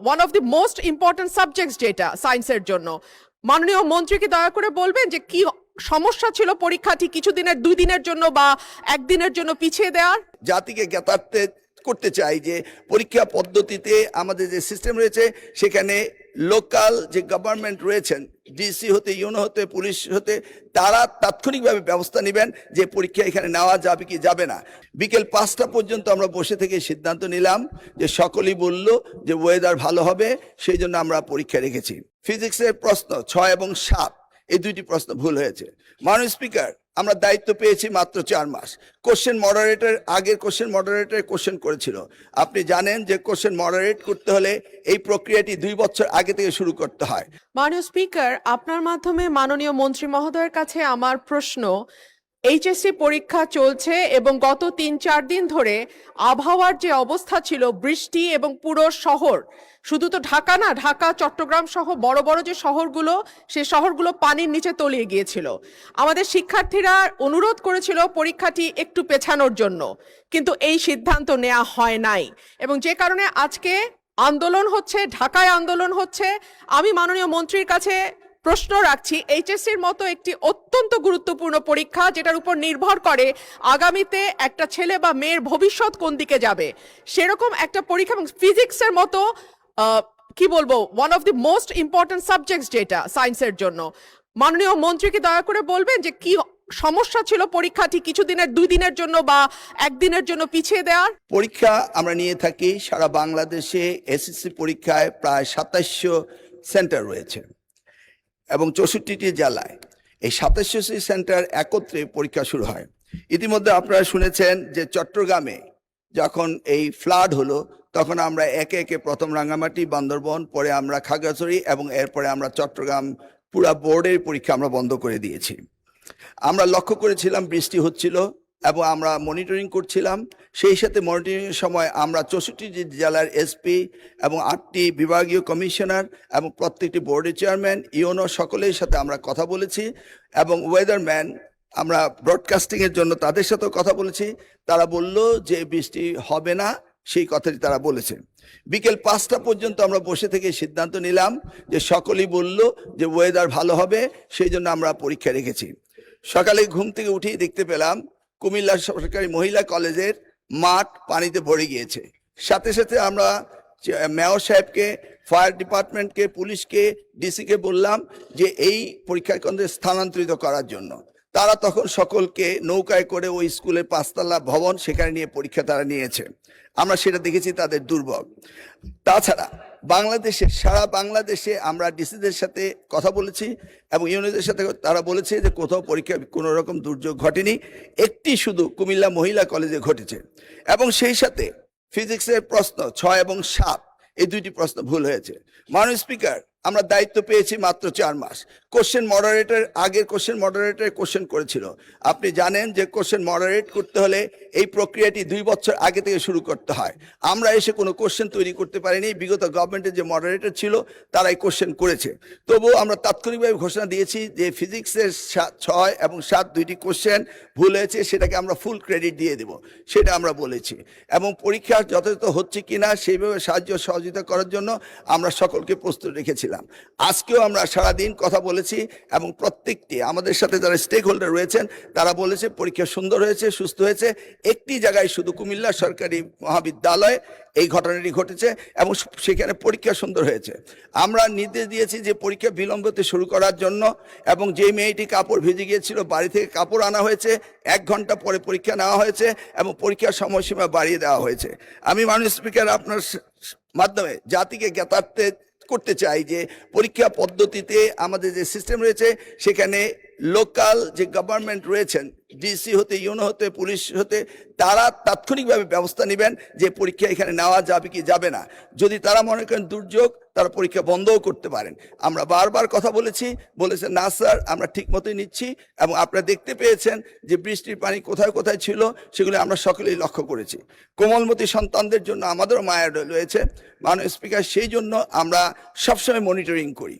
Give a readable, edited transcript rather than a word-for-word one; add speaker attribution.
Speaker 1: One of the most important subjects যেটা সায়েন্সের জন্য, মাননীয় মন্ত্রীকে দয়া করে বলবেন যে কি সমস্যা ছিল পরীক্ষাটি কিছুদিনের 2 দিনের জন্য বা একদিনের জন্য পিছিয়ে দেওয়ার।
Speaker 2: জাতিকে জ্ঞাতার্থে করতে চাই যে পরীক্ষা পদ্ধতিতে আমাদের যে সিস্টেম রয়েছে সেখানে লোকাল যে গভর্নমেন্ট রয়েছেন, ডিসি হতে ইউনো হতে পুলিশ হতে, তারা তাৎক্ষণিকভাবে ব্যবস্থা নেবেন যে পরীক্ষা এখানে নেওয়া যাবে কি যাবে না। বিকেল 5টা পর্যন্ত আমরা বসে থেকে সিদ্ধান্ত নিলাম যে সকলেই বলল যে ওয়েদার ভালো হবে, সেই জন্য আমরা পরীক্ষা রেখেছি। ফিজিক্সের প্রশ্ন 6 এবং 7 এই দুইটি প্রশ্ন ভুল হয়েছে। মাননীয় স্পিকার, আমরা দায়িত্ব পেয়েছি মাত্র 4 মাস। কোশ্চেন মডারেটর আগের কোশ্চেন মডারেটর কোশ্চেন করেছিল। আপনি জানেন যে কোশ্চেন মডারেট করতে হলে এই প্রক্রিয়াটি 2 বছর আগে থেকে শুরু করতে হয়।
Speaker 1: মাননীয় স্পিকার, আপনার মাধ্যমে মাননীয় মন্ত্রী মহোদয়ের কাছে আমার প্রশ্ন, এইচএসসি পরীক্ষা চলছে এবং গত 3-4 দিন ধরে আবহাওয়ার যে অবস্থা ছিল, বৃষ্টি এবং পুরো শহর, শুধু তো ঢাকা না, ঢাকা চট্টগ্রাম সহ বড় বড় যে শহরগুলো, সেই শহরগুলো পানির নিচে তলিয়ে গিয়েছিল। আমাদের শিক্ষার্থীরা অনুরোধ করেছিল পরীক্ষাটি একটু পেছানোর জন্য, কিন্তু এই সিদ্ধান্ত নেওয়া হয় নাই এবং যে কারণে আজকে আন্দোলন হচ্ছে, ঢাকায় আন্দোলন হচ্ছে। আমি মাননীয় মন্ত্রীর কাছে প্রশ্ন রাখছি, এইচএসসির মতো একটি অত্যন্ত গুরুত্বপূর্ণ পরীক্ষা যেটার উপর নির্ভর করে আগামীতে একটা ছেলে বা মেয়ের ভবিষ্যৎ কোন দিকে যাবে, সেরকম একটা পরীক্ষা এবং ফিজিক্সের মতো কি বলবো one of the most important subjects যেটা সায়েন্সের জন্য, মাননীয় মন্ত্রীকে দয়া করে বলবেন যে কি সমস্যা ছিল পরীক্ষাটি কিছুদিনের 2 দিনের জন্য বা একদিনের জন্য পিছিয়ে দেওয়ার।
Speaker 2: পরীক্ষা আমরা নিয়ে থাকি সারা বাংলাদেশে। এসএসসি পরীক্ষায় প্রায় 2700 সেন্টার রয়েছে এবং 64টি জেলায় এই 2700 সেন্টার একত্রে পরীক্ষা শুরু হয়। ইতিমধ্যে আপনারা শুনেছেন যে চট্টগ্রামে যখন এই ফ্লাড হলো, তখন আমরা একে একে প্রথম রাঙ্গামাটি, বান্দরবন, পরে আমরা খাগড়াছড়ি এবং এরপরে আমরা চট্টগ্রাম পুরা বোর্ডের পরীক্ষা আমরা বন্ধ করে দিয়েছি। আমরা লক্ষ্য করেছিলাম বৃষ্টি হচ্ছিল এবং আমরা মনিটরিং করছিলাম। সেই সাথে মনিটরিংয়ের সময় আমরা 64টি জেলার এসপি এবং 8টি বিভাগীয় কমিশনার এবং প্রত্যেকটি বোর্ডের চেয়ারম্যান, ইউনো সকলের সাথে আমরা কথা বলেছি এবং ওয়েদারম্যান আমরা ব্রডকাস্টিংয়ের জন্য তাদের সাথেও কথা বলেছি। তারা বলল যে বৃষ্টি হবে না, সেই কথাটি তারা বলেছে। বিকেল 5টা পর্যন্ত আমরা বসে থেকে সিদ্ধান্ত নিলাম যে সকলেই বলল যে ওয়েদার ভালো হবে, সেই জন্য আমরা পরীক্ষা রেখেছি। সকালে ঘুম থেকে উঠেই দেখতে পেলাম কুমিল্লা সরকারি মহিলা কলেজের মাঠ পানিতে ভরে গিয়েছে। সাথে সাথে আমরা মেয়র সাহেবকে, ফায়ার ডিপার্টমেন্টকে, পুলিশকে, ডিসিকে বললাম যে এই পরীক্ষা কেন্দ্রে স্থানান্তরিত করার জন্য। তারা তখন সকলকে নৌকায় করে ওই স্কুলের 5তলা ভবন সেখানে নিয়ে পরীক্ষা তারা নিয়েছে। আমরা সেটা দেখেছি তাদের দুর্ভোগ। তাছাড়া বাংলাদেশে, সারা বাংলাদেশে আমরা ডিসিদের সাথে কথা বলেছি এবং ইউনিয়নের সাথে, তারা বলেছে যে কোথাও পরীক্ষা কোনো রকম দুর্যোগ ঘটেনি, একটি শুধু কুমিল্লা মহিলা কলেজে ঘটেছে। এবং সেই সাথে ফিজিক্সের প্রশ্ন 6 এবং 7 এই দুইটি প্রশ্ন ভুল হয়েছে। মাননীয় স্পিকার, আমরা দায়িত্ব পেয়েছি মাত্র 4 মাস। কোশ্চেন মডারেটর আগের কোশ্চেন মডারেটর কোশ্চেন করেছিল। আপনি জানেন যে কোশ্চেন মডারেট করতে হলে এই প্রক্রিয়াটি 2 বছর আগে থেকে শুরু করতে হয়। আমরা এসে কোনো কোশ্চেন তৈরি করতে পারিনি। বিগত গভর্নমেন্টের যে মডারেটর ছিল তারাই কোশ্চেন করেছে। তবুও আমরা তাৎক্ষণিকভাবে ঘোষণা দিয়েছি যে ফিজিক্সের 6 এবং 7 দুইটি কোশ্চেন ভুল হয়েছে, সেটাকে আমরা ফুল ক্রেডিট দিয়ে দেব, সেটা আমরা বলেছি। এবং পরীক্ষা যথাযথ হচ্ছে কিনা সেইভাবে সাহায্য সহযোগিতা করার জন্য আমরা সকলকে প্রস্তুত রেখেছিলাম। আজকেও আমরা সারাদিন কথা বলেছি এবং প্রত্যেকটি আমাদের সাথে যারা স্টেক হোল্ডার রয়েছেন তারা বলেছে পরীক্ষা সুন্দর হয়েছে, সুস্থ হয়েছে। একটি জায়গায় শুধু কুমিল্লা সরকারি মহাবিদ্যালয়ে এই ঘটনাটি ঘটেছে এবং সেখানে পরীক্ষা সুন্দর হয়েছে। আমরা নির্দেশ দিয়েছি যে পরীক্ষা বিলম্বতে শুরু করার জন্য এবং যে মেয়েটি কাপড় ভিজে গিয়েছিল বাড়ি থেকে কাপড় আনা হয়েছে, 1 ঘন্টা পরে পরীক্ষা নেওয়া হয়েছে এবং পরীক্ষার সময়সীমা বাড়িয়ে দেওয়া হয়েছে। আমি মাননীয় স্পিকার আপনার মাধ্যমে জাতিকে জ্ঞাতার্থে করতে চাই যে পরীক্ষা পদ্ধতিতে আমাদের যে সিস্টেম রয়েছে সেখানে লোকাল যে গভর্নমেন্ট রয়েছেন, ডিসি হতে ইউনো হতে পুলিশ হতে, তারা তাৎক্ষণিকভাবে ব্যবস্থা নেবেন যে পরীক্ষা এখানে নেওয়া যাবে কি যাবে না। যদি তারা মনে করেন দুর্যোগ, তারা পরীক্ষা বন্ধও করতে পারেন। আমরা বারবার কথা বলেছেন না স্যার, আমরা ঠিক মতোই নিচ্ছি এবং আপনারা দেখতে পেয়েছেন যে বৃষ্টির পানি কোথায় কোথায় ছিল সেগুলো আমরা সকলেই লক্ষ্য করেছি। কোমলমতি সন্তানদের জন্য আমাদেরও মায়া রয়েছে মাননীয় স্পিকার, সেই জন্য আমরা সবসময় মনিটরিং করি।